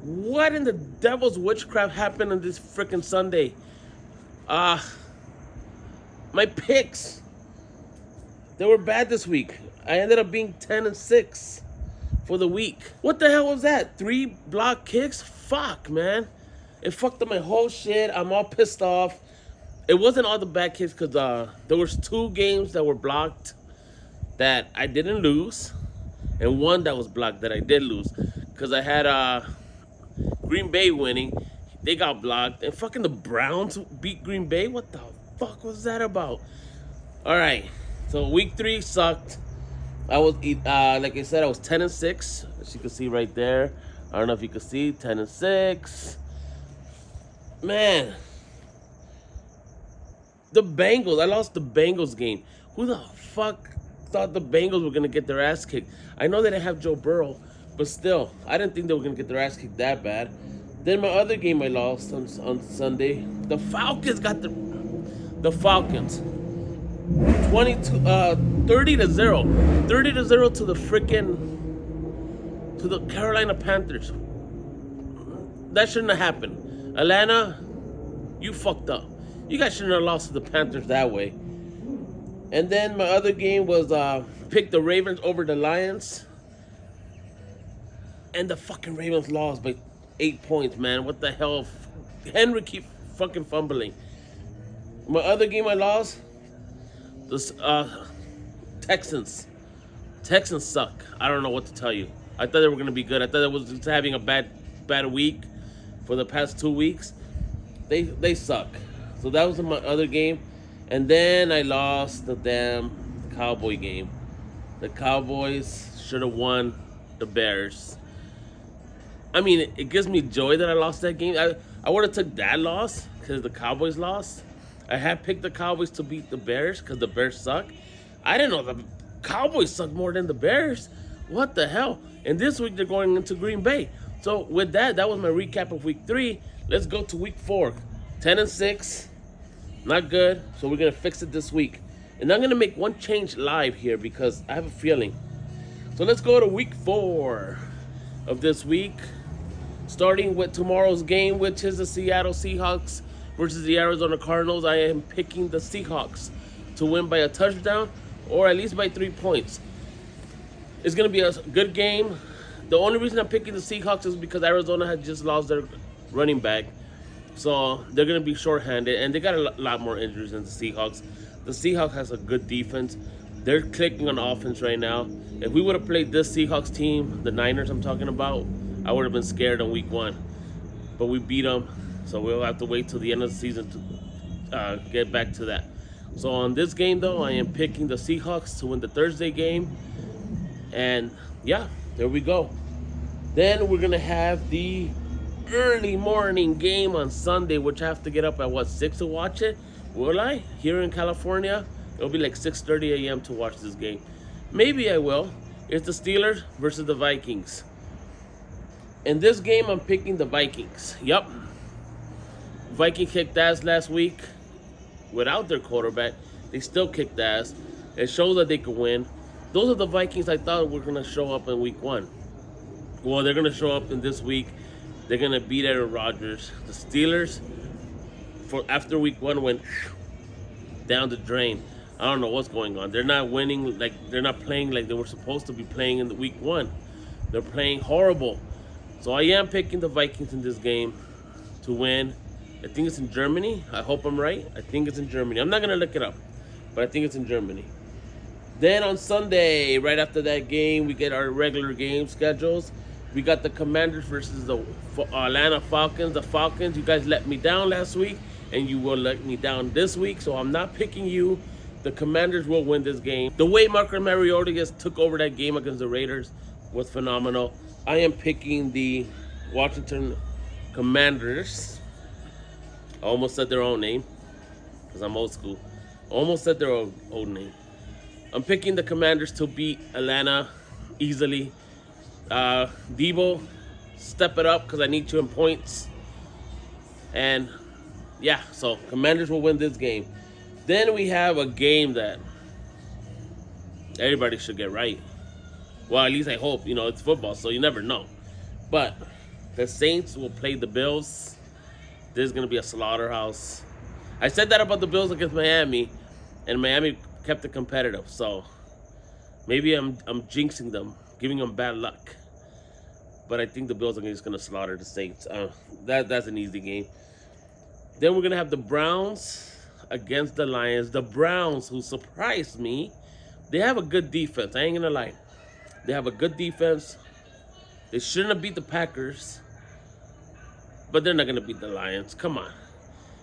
What in the devil's witchcraft happened on this freaking Sunday? Uh, my picks, they were bad this week. I ended up being 10-6 for the week. What the hell was that? 3 block kicks? Fuck, man. It fucked up my whole shit. I'm all pissed off. It wasn't all the bad kicks because there was 2 games that were blocked that I didn't lose, and 1 that was blocked that I did lose because I had Green Bay winning. They got blocked, and fucking the Browns beat Green Bay. What the fuck was that about? All right, so week 3 sucked. I was like I said, I was 10-6, as you can see right there. I don't know if you can see 10-6. Man, the Bengals. I lost the Bengals game. Who the fuck thought the Bengals were gonna get their ass kicked? I know they didn't have Joe Burrow, but still, I didn't think they were gonna get their ass kicked that bad. Then my other game I lost on Sunday. The Falcons got the Falcons 30-0, 30-0 to the Carolina Panthers. That shouldn't have happened. Atlanta, you fucked up. You guys shouldn't have lost to the Panthers that way. And then my other game was pick the Ravens over the Lions. And the fucking Ravens lost by 8 points, man. What the hell? Henry keep fucking fumbling. My other game I lost, the Texans. Texans suck. I don't know what to tell you. I thought they were going to be good. I thought it was just having a bad week for the past 2 weeks. They suck. So that was my other game. And then I lost the damn Cowboy game. The Cowboys should have won the Bears. I mean, it gives me joy that I lost that game. I would have took that loss because the Cowboys lost. I had picked the Cowboys to beat the Bears because the Bears suck. I didn't know the Cowboys suck more than the Bears. What the hell? And this week they're going into Green Bay. So with that was my recap of week 3. Let's go to week 4. 10-6. Not good. So we're going to fix it this week. And I'm going to make one change live here because I have a feeling. So let's go to week 4 of this week. Starting with tomorrow's game, which is the Seattle Seahawks versus the Arizona Cardinals. I am picking the Seahawks to win by a touchdown or at least by 3 points. It's going to be a good game. The only reason I'm picking the Seahawks is because Arizona had just lost their running back. So they're going to be shorthanded, and they got a lot more injuries than the Seahawks. The Seahawks has a good defense. They're clicking on offense right now. If we would have played this Seahawks team, the Niners I'm talking about, I would have been scared on week 1. But we beat them, so we'll have to wait till the end of the season to get back to that. So on this game, though, I am picking the Seahawks to win the Thursday game. And, yeah, there we go. Then we're going to have the early morning game on Sunday, which I have to get up at, 6 to watch it? Will I? Here in California, it'll be like 6:30 a.m. to watch this game. Maybe I will. It's the Steelers versus the Vikings. In this game, I'm picking the Vikings. Yep. Vikings kicked ass last week without their quarterback. They still kicked ass. It shows that they could win. Those are the Vikings I thought were going to show up in week 1. Well, they're going to show up in this week. They're going to beat Aaron Rodgers. The Steelers, after week 1, went down the drain. I don't know what's going on. They're not winning. They're not playing like they were supposed to be playing in the week 1. They're playing horrible. So I am picking the Vikings in this game to win. I think it's in Germany. I hope I'm right. I think it's in Germany. I'm not going to look it up, but I think it's in Germany. Then on Sunday, right after that game, we get our regular game schedules. We got the Commanders versus the Atlanta Falcons. The Falcons, you guys let me down last week, and you will let me down this week, so I'm not picking you. The Commanders will win this game. The way Marcus Mariota just took over that game against the Raiders was phenomenal. I am picking the Washington Commanders. I almost said their own name because I'm old school. Almost said their old name. I'm picking the Commanders to beat Atlanta easily. Debo, step it up because I need you in points. And yeah, so Commanders will win this game. Then we have a game that everybody should get right. Well, at least I hope. It's football, so you never know. But The Saints will play the Bills. This is going to be a slaughterhouse. I said that about the Bills against Miami, and Miami kept it competitive. So maybe I'm jinxing them, giving them bad luck. But I think the Bills are just going to slaughter the Saints. That's an easy game. Then we're going to have the Browns against the Lions. The Browns, who surprised me, they have a good defense. I ain't going to lie. They have a good defense. They shouldn't have beat the Packers. But they're not going to beat the Lions. Come on.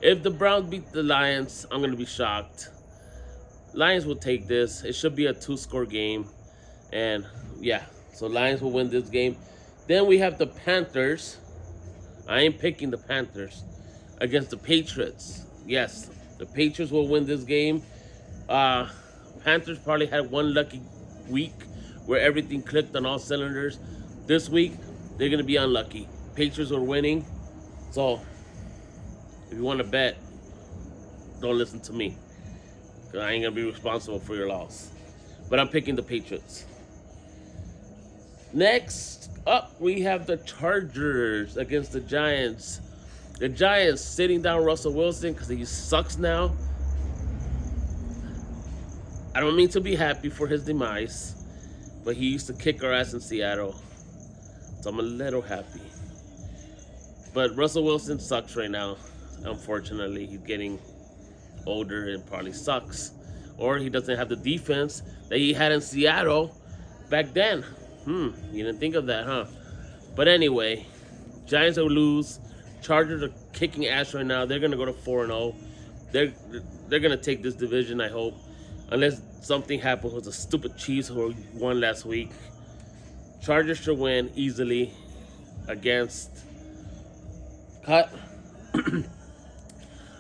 If the Browns beat the Lions, I'm going to be shocked. Lions will take this. It should be a 2-score game. And, yeah. So, Lions will win this game. Then we have the Panthers. I ain't picking the Panthers. Against the Patriots. Yes. The Patriots will win this game. Panthers probably had one lucky week where everything clicked on all cylinders. This week, they're going to be unlucky. Patriots are winning. So, if you want to bet, don't listen to me. Because I ain't going to be responsible for your loss. But I'm picking the Patriots. Next up, we have the Chargers against the Giants. The Giants sitting down Russell Wilson because he sucks now. I don't mean to be happy for his demise, but he used to kick our ass in Seattle. So I'm a little happy. But Russell Wilson sucks right now. Unfortunately, he's getting older and probably sucks. Or he doesn't have the defense that he had in Seattle back then. You didn't think of that, huh? But anyway, Giants will lose. Chargers are kicking ass right now. They're going to go to 4-0. They're going to take this division, I hope. Unless something happens with the stupid Chiefs who won last week. Chargers should win easily against... Cut.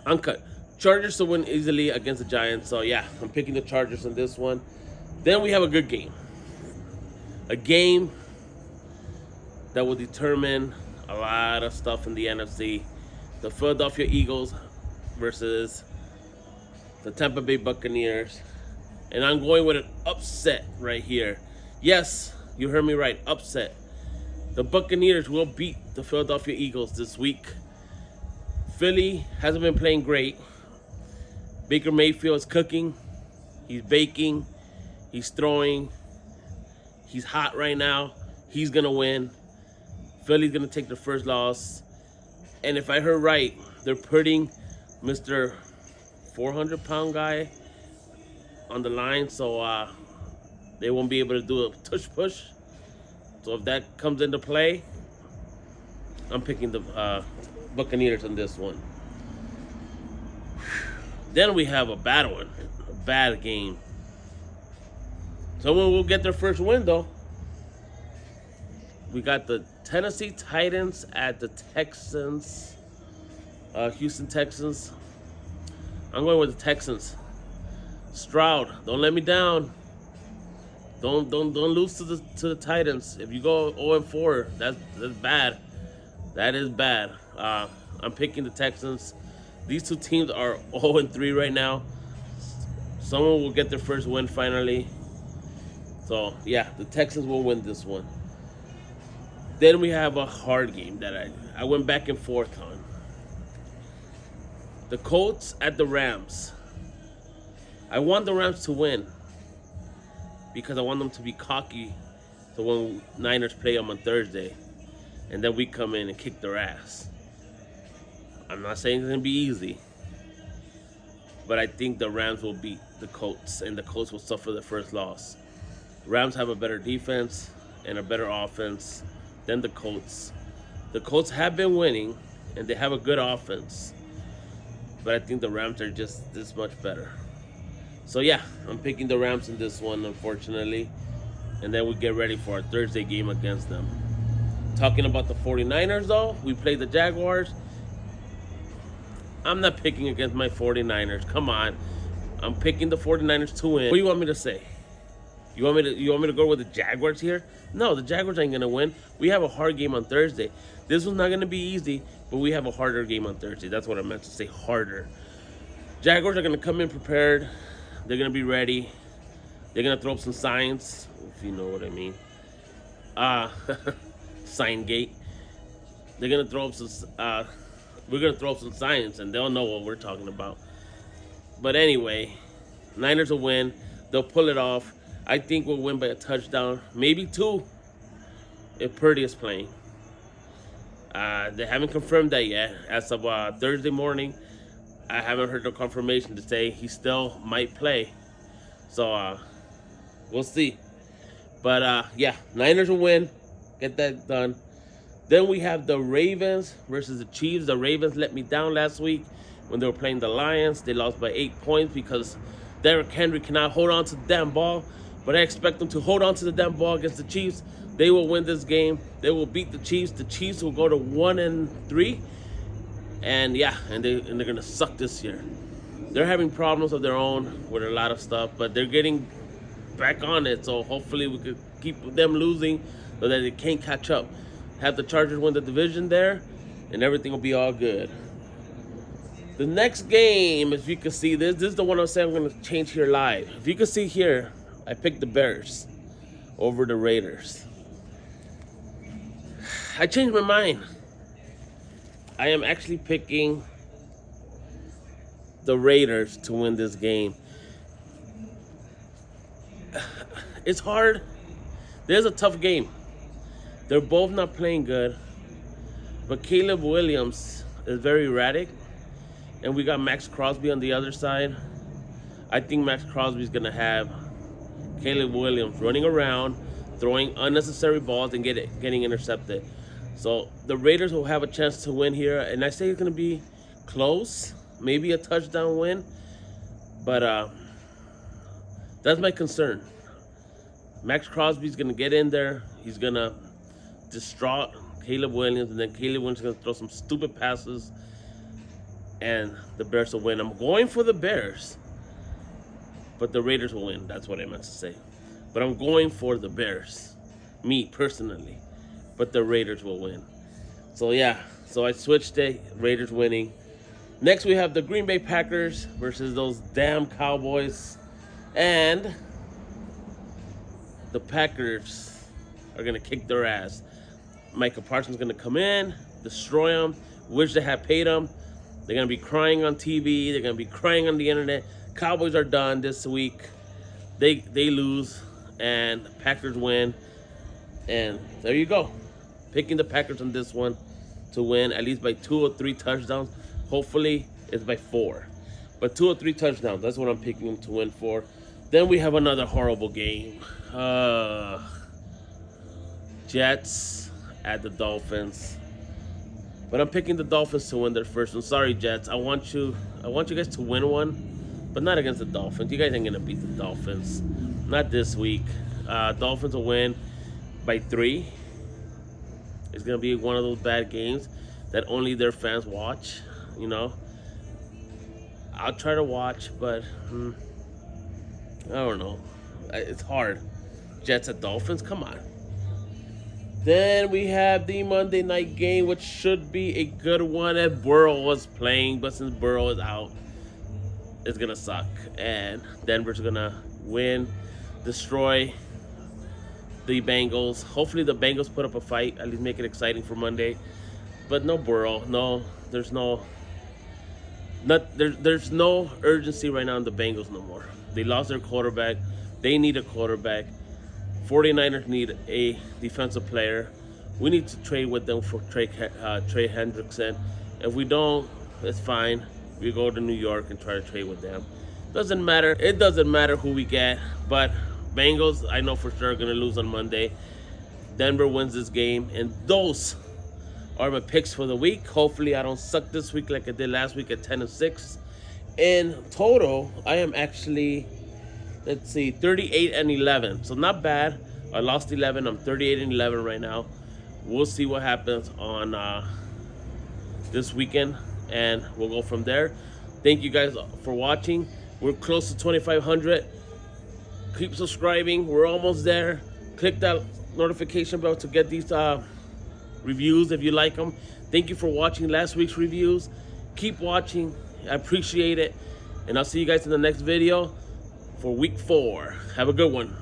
Uncut. Chargers to win easily against the Giants. So, yeah, I'm picking the Chargers in this one. Then we have a good game. A game that will determine a lot of stuff in the NFC. The Philadelphia Eagles versus the Tampa Bay Buccaneers. And I'm going with an upset right here. Yes, you heard me right. Upset. The Buccaneers will beat the Philadelphia Eagles this week. Philly hasn't been playing great. Baker Mayfield is cooking. He's baking. He's throwing. He's hot right now. He's going to win. Philly's going to take the first loss. And if I heard right, they're putting Mr. 400-pound guy on the line. So they won't be able to do a tush push. So if that comes into play, I'm picking the Buccaneers in this one. Then we have a bad one. A bad game. Someone will get their first win, though. We got the Tennessee Titans at the Texans. Houston Texans. I'm going with the Texans. Stroud, don't let me down. Don't lose to the Titans. If you go 0-4, that's bad. That is bad. I'm picking the Texans. These two teams are 0-3 right now. Someone will get their first win finally. So yeah, the Texans will win this one. Then we have a hard game that I went back and forth on. The Colts at the Rams. I want the Rams to win because I want them to be cocky so when Niners play them on Thursday and then we come in and kick their ass. I'm not saying it's going to be easy, but I think the Rams will beat the Colts and the Colts will suffer the first loss. Rams have a better defense and a better offense than the Colts. The Colts have been winning and they have a good offense, but I think the Rams are just this much better. So yeah, I'm picking the Rams in this one, unfortunately. And then we get ready for our Thursday game against them. Talking about the 49ers, though, we play the Jaguars. I'm not picking against my 49ers. Come on. I'm picking the 49ers to win. What do you want me to say? You want me to go with the Jaguars here? No, the Jaguars ain't going to win. We have a hard game on Thursday. This one's not going to be easy, but we have a harder game on Thursday. That's what I meant to say, harder. Jaguars are going to come in prepared. They're going to be ready. They're going to throw up some signs, if you know what I mean. Sign gate. they're gonna throw up some. We're gonna throw up some science, and they'll know what we're talking about. But anyway, Niners will win. They'll pull it off. I think we'll win by a touchdown, maybe two, if Purdy is playing. They haven't confirmed that yet. As of Thursday morning, I haven't heard no confirmation to say he still might play. So we'll see. But yeah, Niners will win. Get that done. Then we have the Ravens versus the Chiefs. The Ravens let me down last week when they were playing the Lions. They lost by 8 points because Derrick Henry cannot hold on to the damn ball. But I expect them to hold on to the damn ball against the Chiefs. They will win this game. They will beat the Chiefs. The Chiefs will go to 1-3. And yeah, and they're gonna suck this year. They're having problems of their own with a lot of stuff, but they're getting back on it. So hopefully we could keep them losing so that they can't catch up. Have the Chargers win the division there, and everything will be all good. The next game, if you can see this is the one I'm saying I'm going to change here live. If you can see here, I picked the Bears over the Raiders. I changed my mind. I am actually picking the Raiders to win this game. It's hard. There's a tough game. They're both not playing good, but Caleb Williams is very erratic, and we got Max Crosby on the other side. I think Max Crosby is going to have Caleb Williams running around, throwing unnecessary balls, and getting intercepted. So the Raiders will have a chance to win here, and I say it's going to be close, maybe a touchdown win, but that's my concern. Max Crosby's going to get in there. He's going to distraught Caleb Williams, and then Caleb Williams is going to throw some stupid passes, and the Bears will win. I'm going for the Bears, but the Raiders will win. That's what I meant to say. But I'm going for the Bears, me personally, but the Raiders will win. So yeah, so I switched it, Raiders winning. Next we have the Green Bay Packers versus those damn Cowboys, and the Packers are going to kick their ass. Micah Parsons is going to come in, destroy them, wish they had paid them. They're going to be crying on TV. They're going to be crying on the internet. Cowboys are done this week. They lose, and Packers win. And there you go. Picking the Packers on this one to win at least by 2 or 3 touchdowns. Hopefully, it's by 4. But 2 or 3 touchdowns, that's what I'm picking them to win for. Then we have another horrible game. Jets at the Dolphins, but I'm picking the Dolphins to win their first one. Sorry, Jets. I want you guys to win one, but not against the Dolphins. You guys ain't gonna beat the Dolphins, not this week. Dolphins will win by 3. It's gonna be one of those bad games that only their fans watch. You know, I'll try to watch, but I don't know. It's hard. Jets at Dolphins, come on. Then we have the Monday night game, which should be a good one if Burrow was playing. But since Burrow is out, it's going to suck. And Denver's going to win, destroy the Bengals. Hopefully the Bengals put up a fight, at least make it exciting for Monday. But no Burrow. No, there's no urgency right now in the Bengals no more. They lost their quarterback. They need a quarterback. 49ers need a defensive player. We need to trade with them for Trey Hendrickson. If we don't, it's fine. We go to New York and try to trade with them. Doesn't matter. It doesn't matter who we get. But Bengals, I know for sure, are going to lose on Monday. Denver wins this game. And those are my picks for the week. Hopefully I don't suck this week like I did last week at 10-6. In total, I am actually, 38-11. So not bad. I lost 11. I'm 38-11 right now. We'll see what happens on this weekend, and we'll go from there. Thank you guys for watching. We're close to 2,500. Keep subscribing. We're almost there. Click that notification bell to get these reviews if you like them. Thank you for watching last week's reviews. Keep watching. I appreciate it. And I'll see you guys in the next video for week 4. Have a good one.